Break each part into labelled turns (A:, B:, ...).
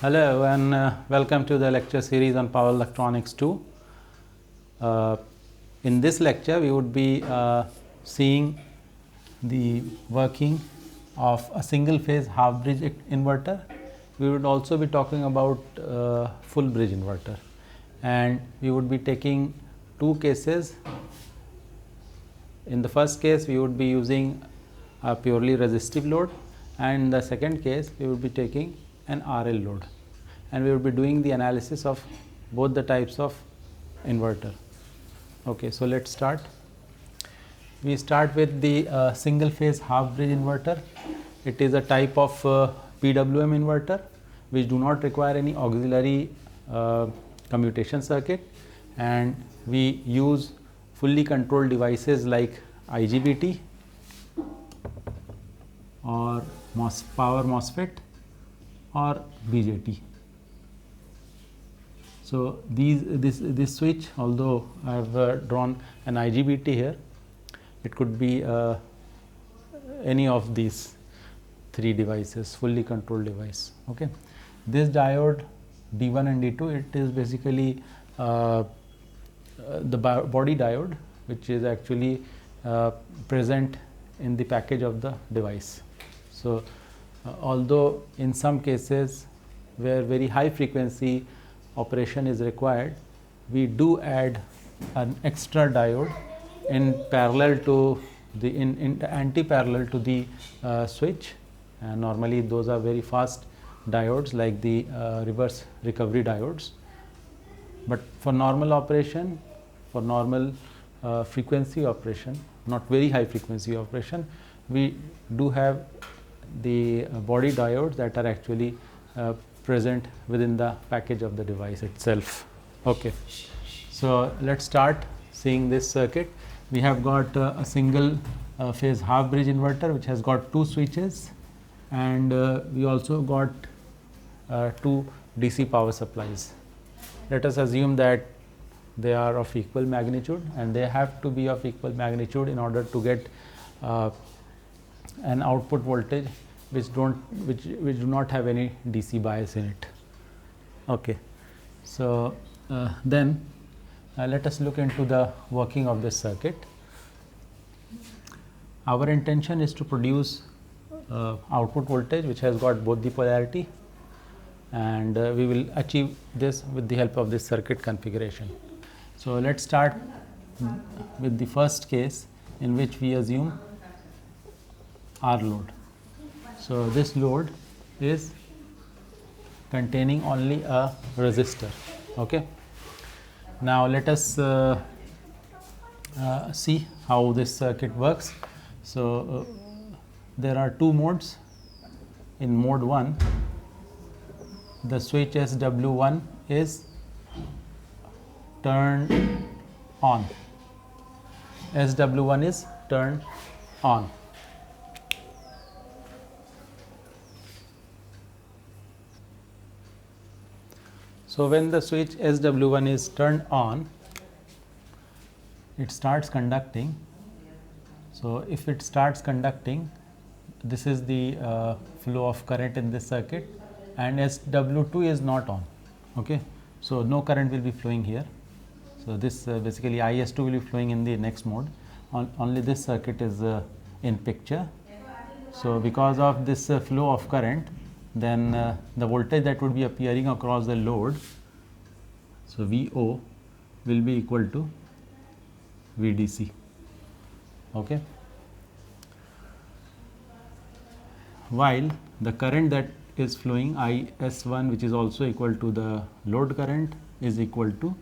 A: Hello and welcome to the lecture series on power electronics 2. In this lecture we would be seeing the working of a single phase half bridge inverter. We would also be talking about full bridge inverter, and we would be taking two cases. In the first case we would be using a purely resistive load, and in the second case we would be taking an RL load, and we will be doing the analysis of both the types of inverter. Okay, so let's start. We start with the single phase half bridge inverter. It is a type of PWM inverter which do not require any auxiliary commutation circuit, and we use fully controlled devices like IGBT or power MOSFET or BJT. So this switch, although I have drawn an IGBT here, it could be any of these three devices, fully controlled device. Okay, this diode D1 and D2, it is basically the body diode which is actually present in the package of the device. So although in some cases where very high frequency operation is required, we do add an extra diode in parallel to the anti-parallel to the switch, and normally those are very fast diodes like the reverse recovery diodes. But for normal operation, for normal frequency operation, not very high frequency operation, we do have the body diodes that are actually present within the package of the device itself. Okay, so let's start seeing this circuit. We have got a single phase half bridge inverter which has got two switches, and we also got two DC power supplies. Let us assume that they are of equal magnitude, and they have to be of equal magnitude in order to get an output voltage which do not have any DC bias in it. Okay, so then let us look into the working of this circuit. Our intention is to produce output voltage which has got both the polarity, and we will achieve this with the help of this circuit configuration. So let's start with the first case in which we assume R load. So this load is containing only a resistor. Okay, now let us see how this circuit works. So there are two modes. In mode 1, the switch SW1 is turned on. SW1 is turned on. So when the switch SW1 is turned on, it starts conducting. So if it starts conducting, this is the flow of current in this circuit, and SW2 is not on. Okay, so no current will be flowing here. So this basically IS2 will be flowing in the next mode. Only this circuit is in picture. So because of this flow of current, then the voltage that would be appearing across the load, so VO, will be equal to VDC. Okay, while the current that is flowing, IS1, which is also equal to the load current, is equal to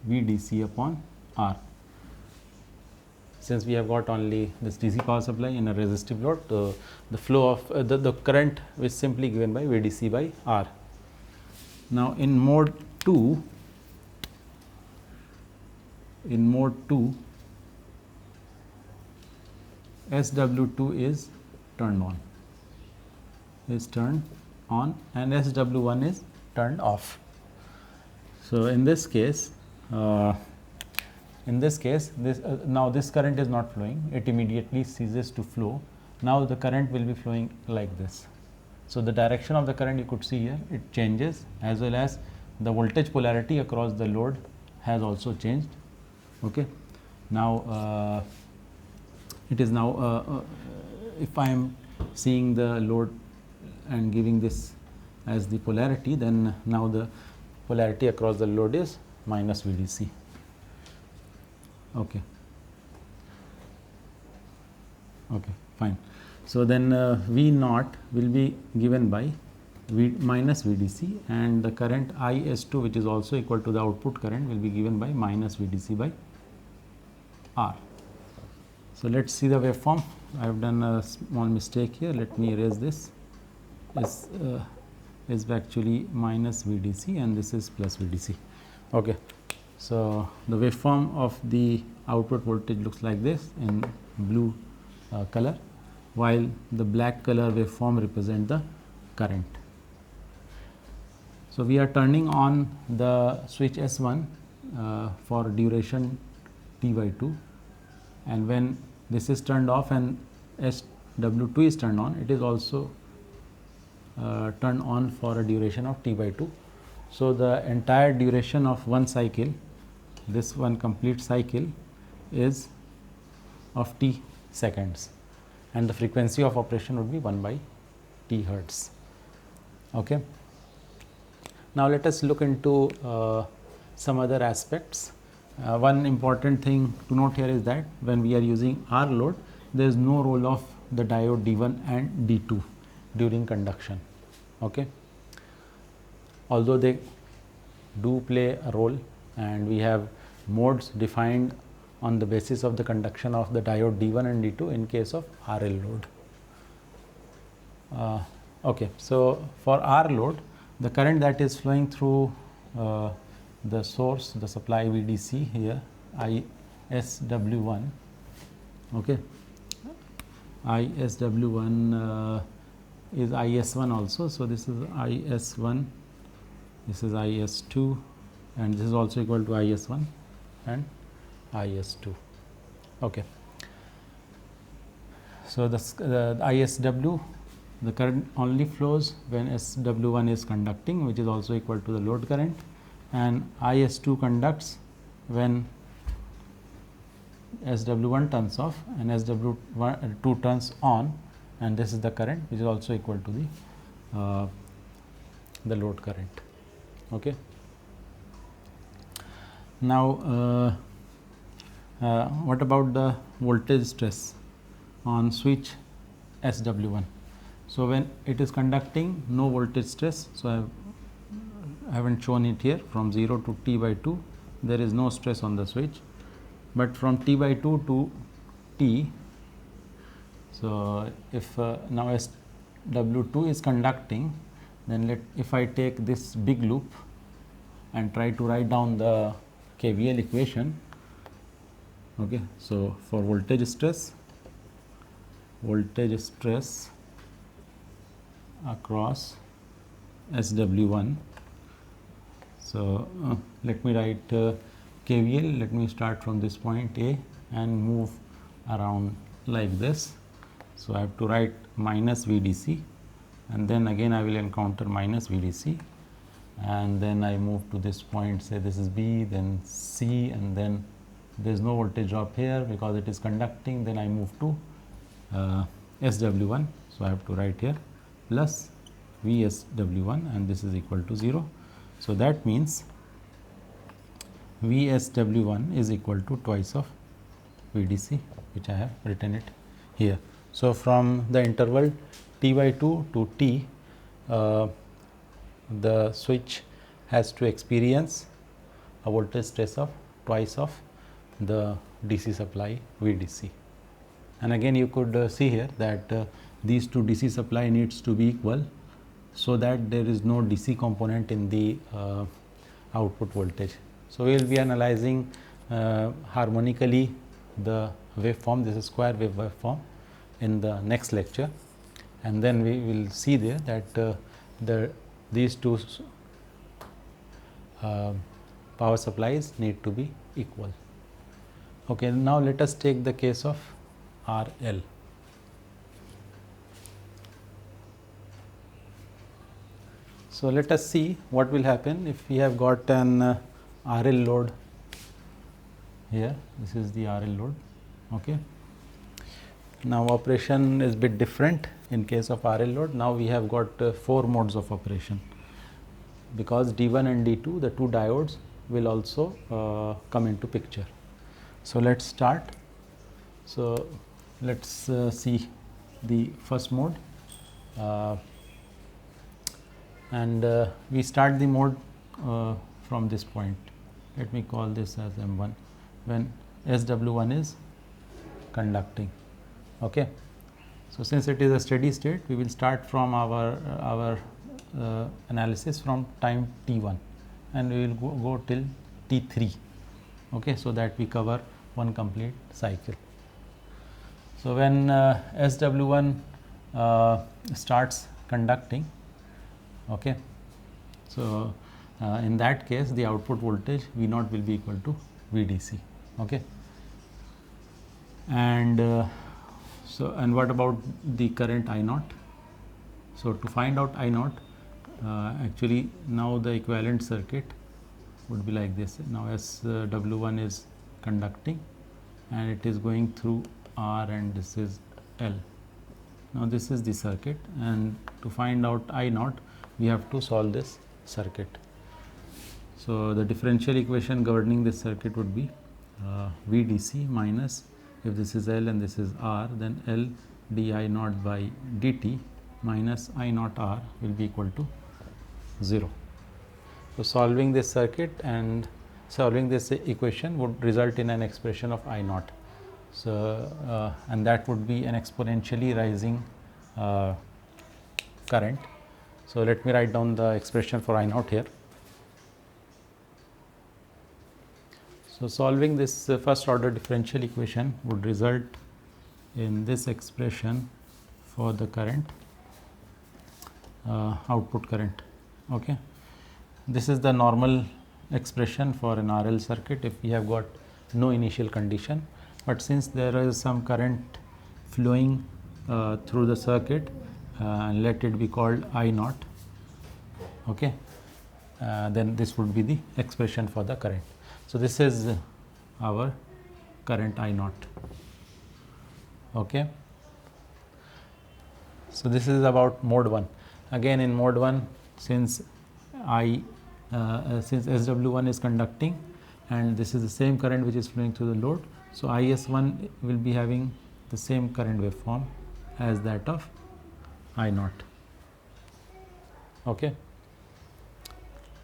A: VDC upon R. Since we have got only this DC power supply in a resistive load, the flow of the current is simply given by VDC by R. Now in mode 2, SW2 is turned on, and SW1 is turned off. So in this case, now this current is not flowing, it immediately ceases to flow. Now the current will be flowing like this. So the direction of the current you could see here, it changes, as well as the voltage polarity across the load has also changed. Okay. Now it is now if I am seeing the load and giving this as the polarity, then now the polarity across the load is minus VDC. Okay. Okay, fine. So then V naught will be given by V minus VDC, and the current IS2, which is also equal to the output current, will be given by minus VDC by R. So let's see the waveform. I have done a small mistake here. Let me erase this. This is actually minus VDC and this is plus VDC. Okay. So the waveform of the output voltage looks like this in blue color, while the black color waveform represent the current. So we are turning on the switch S1 for duration T by 2, and when this is turned off and SW2 is turned on, it is also turned on for a duration of T by 2. So the entire duration of one cycle, this one complete cycle, is of T seconds, and the frequency of operation would be 1 by T hertz. Okay. Now let us look into some other aspects. One important thing to note here is that when we are using R load, there is no role of the diode D1 and D2 during conduction. Okay. Although they do play a role, and we have modes defined on the basis of the conduction of the diode D1 and D2 in case of RL load. Okay. So for R load, the current that is flowing through the source, the supply VDC here, ISW1, okay, ISW1 is IS1 also. So this is IS1, this is IS2, and this is also equal to IS1 and IS2. Okay. So the ISW, the current only flows when SW1 is conducting, which is also equal to the load current, and IS2 conducts when SW1 turns off and SW2 turns on, and this is the current which is also equal to the load current. Okay. Now what about the voltage stress on switch SW1? So when it is conducting, no voltage stress. So I haven't shown it here. From 0 to T by 2, there is no stress on the switch, but from T by 2 to T, so if now SW2 is conducting, then if I take this big loop and try to write down the KVL equation. Okay. So for voltage stress across SW1. So let me write KVL. Let me start from this point A and move around like this. So I have to write minus VDC, and then again I will encounter minus VDC, and then I move to this point, say this is B, then C, and then there is no voltage drop here because it is conducting. Then I move to SW1. So I have to write here plus VSW1, and this is equal to 0. So that means VSW1 is equal to twice of VDC, which I have written it here. So from the interval T by 2 to T, the switch has to experience a voltage stress of twice of the DC supply VDC. And again you could see here that these two DC supply needs to be equal, so that there is no DC component in the output voltage. So we will be analyzing harmonically the waveform, this is square wave waveform, in the next lecture, and then we will see there that these two power supplies need to be equal. Okay, now let us take the case of RL. So, let us see what will happen if we have got an RL load here. This is the RL load. Okay. Now, operation is bit different in case of RL load. Now, we have got 4 modes of operation, because D1 and D2, the 2 diodes will also come into picture. So, let us start. So, let us see the first mode, and we start the mode from this point. Let me call this as M1, when SW1 is conducting. Okay. So, since it is a steady state, we will start from our analysis from time t1, and we will go till t3. Okay. So, that we cover one complete cycle. So, when SW1 starts conducting, okay, so in that case the output voltage V naught will be equal to VDC. Okay. And and what about the current I naught? So, to find out I naught, actually now the equivalent circuit would be like this. Now, SW1 is conducting and it is going through R, and this is L. Now, this is the circuit, and to find out I naught, we have to solve this circuit. So, the differential equation governing this circuit would be VDC minus, if this is L and this is R, then L d I naught by dt minus I naught R will be equal to 0. So, solving this circuit and solving this equation would result in an expression of I naught. So, and that would be an exponentially rising current. So, let me write down the expression for I naught here. So, solving this first order differential equation would result in this expression for the current, output current. Okay. This is the normal expression for an RL circuit if we have got no initial condition, but since there is some current flowing through the circuit, let it be called I naught. Okay. Then this would be the expression for the current. So, this is our current I naught. Okay. So, this is about mode 1. Again, in mode 1, since since SW1 is conducting and this is the same current which is flowing through the load. So, IS1 will be having the same current waveform as that of I naught. Okay.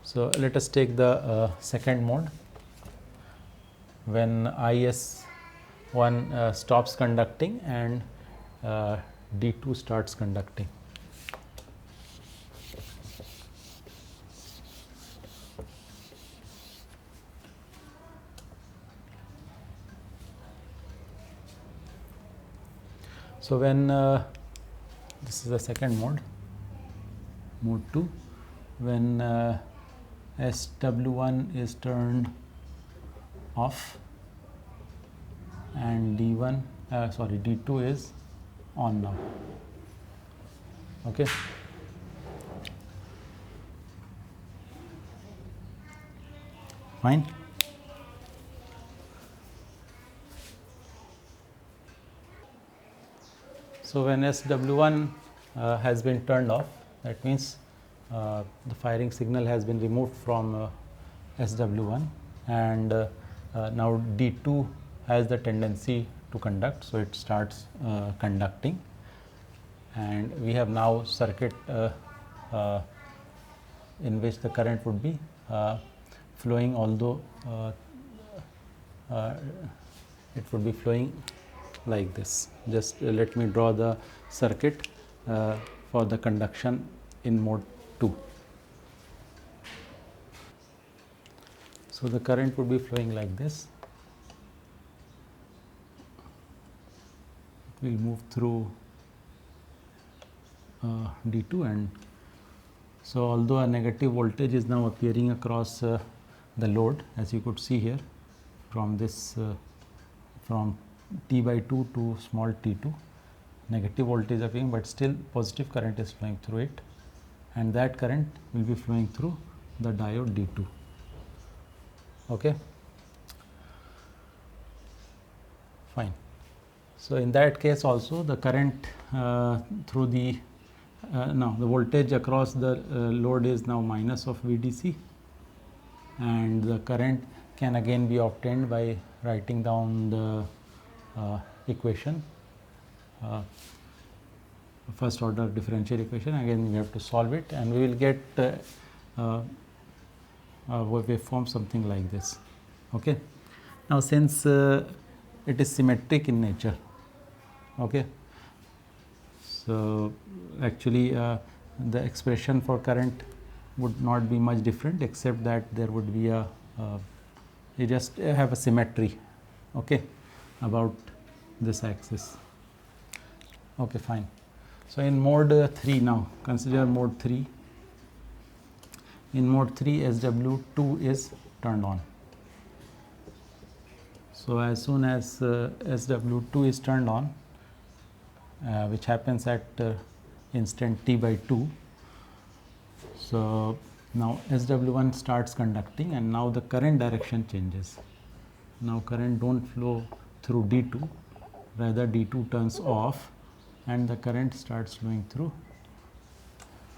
A: So, let us take the second mode, when IS1 stops conducting and D2 starts conducting. So, when this is the second mode, mode 2, when SW1 is turned off and D2 is on now. Okay. Fine. So, when SW1 has been turned off, that means the firing signal has been removed from SW1, and now D2 has the tendency to conduct. So, it starts conducting, and we have now circuit in which the current would be flowing, although it would be flowing like this. Just let me draw the circuit for the conduction in mode 2. So, the current would be flowing like this. It will move through D2, and so although a negative voltage is now appearing across the load, as you could see here from this from T by 2 to small t2, negative voltage appearing, but still positive current is flowing through it, and that current will be flowing through the diode D2. Okay. Fine. So, in that case also the current through the now the voltage across the load is now minus of VDC, and the current can again be obtained by writing down the equation, first order differential equation. Again we have to solve it, and we will get waveform something like this. Okay. Now, since it is symmetric in nature, okay, so actually the expression for current would not be much different, except that there would be a you just have a symmetry, okay, about this axis. Okay, fine. So, in mode 3 now, consider mode 3. In mode 3 SW2 is turned on. So, as soon as SW2 is turned on, which happens at instant t by 2. So, now SW1 starts conducting, and now the current direction changes. Now, current do not flow through D2, rather D2 turns off and the current starts flowing through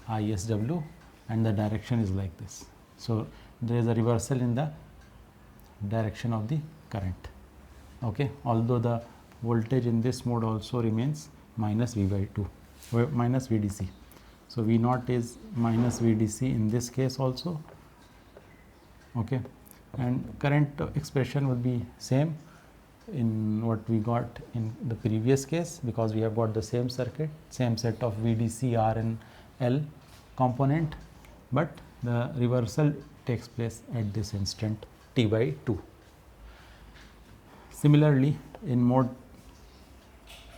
A: ISW, and the direction is like this. So, there is a reversal in the direction of the current, okay, although the voltage in this mode also remains minus V by 2 or minus VDC. So, V naught is minus VDC in this case also, okay, and current expression would be same in what we got in the previous case, because we have got the same circuit, same set of VDC, R and L component, but the reversal takes place at this instant t by 2. Similarly, in mode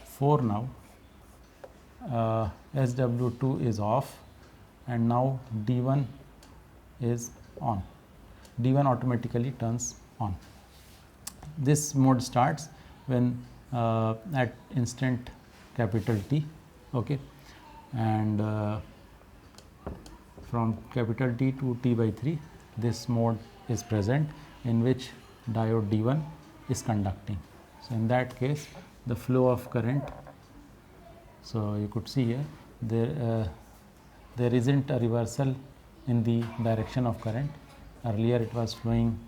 A: 4 now, SW2 is off, and now D1 is on. D1 automatically turns on. This mode starts when at instant capital T, okay, and from capital T to T by 3, this mode is present, in which diode D1 is conducting. So, in that case the flow of current, so you could see here there isn't a reversal in the direction of current. Earlier it was flowing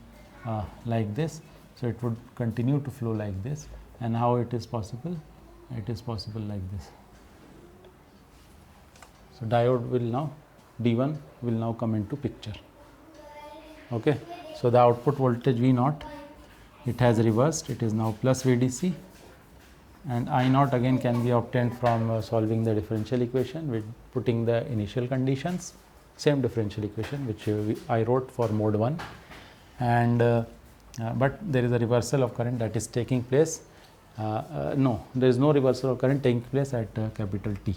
A: like this, so it would continue to flow like this, and how it is possible? It is possible like this. So, diode will now, D1 will now come into picture, okay. So, the output voltage V naught, it has reversed, it is now plus VDC, and I naught again can be obtained from solving the differential equation with putting the initial conditions, same differential equation which I wrote for mode 1, and but there is a reversal of current that is taking place. No, there is no reversal of current taking place at capital T,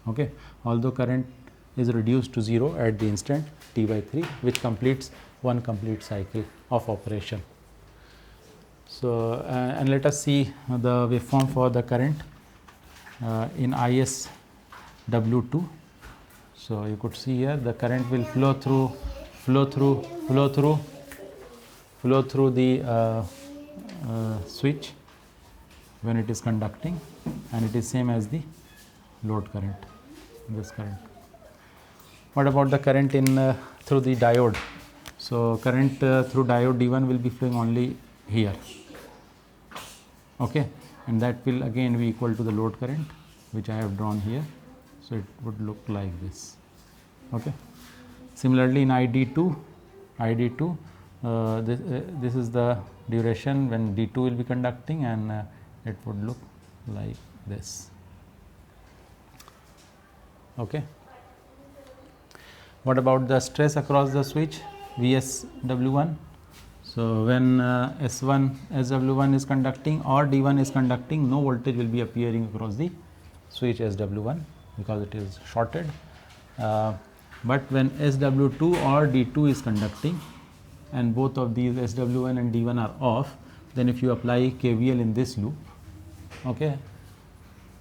A: okay, although current is reduced to 0 at the instant t by 3, which completes one complete cycle of operation. So, and let us see the waveform for the current in ISW2. So, you could see here the current will flow through the switch when it is conducting, and it is same as the load current, this current. What about the current in through the diode? So, current through diode D1 will be flowing only here, okay, and that will again be equal to the load current which I have drawn here. So, it would look like this, okay. Similarly, in ID2, this is the duration when D2 will be conducting, and it would look like this, okay. What about the stress across the switch VSW1? So, when SW1 is conducting or D1 is conducting, no voltage will be appearing across the switch SW1 because it is shorted. But when SW2 or D2 is conducting and both of these SW1 and D1 are off, then if you apply KVL in this loop, okay,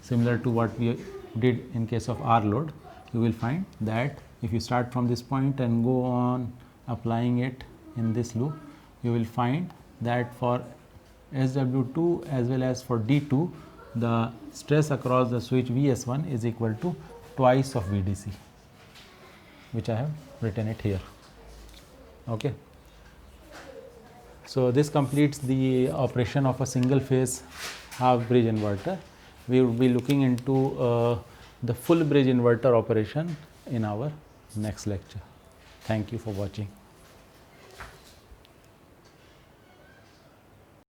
A: similar to what we did in case of R load, you will find that If you start from this point and go on applying it in this loop, you will find that for SW2 as well as for D2, the stress across the switch Vs1 is equal to twice of VDC, which I have written it here. Okay. So, this completes the operation of a single phase half bridge inverter. We will be looking into the full bridge inverter operation in our next lecture. Thank you for watching.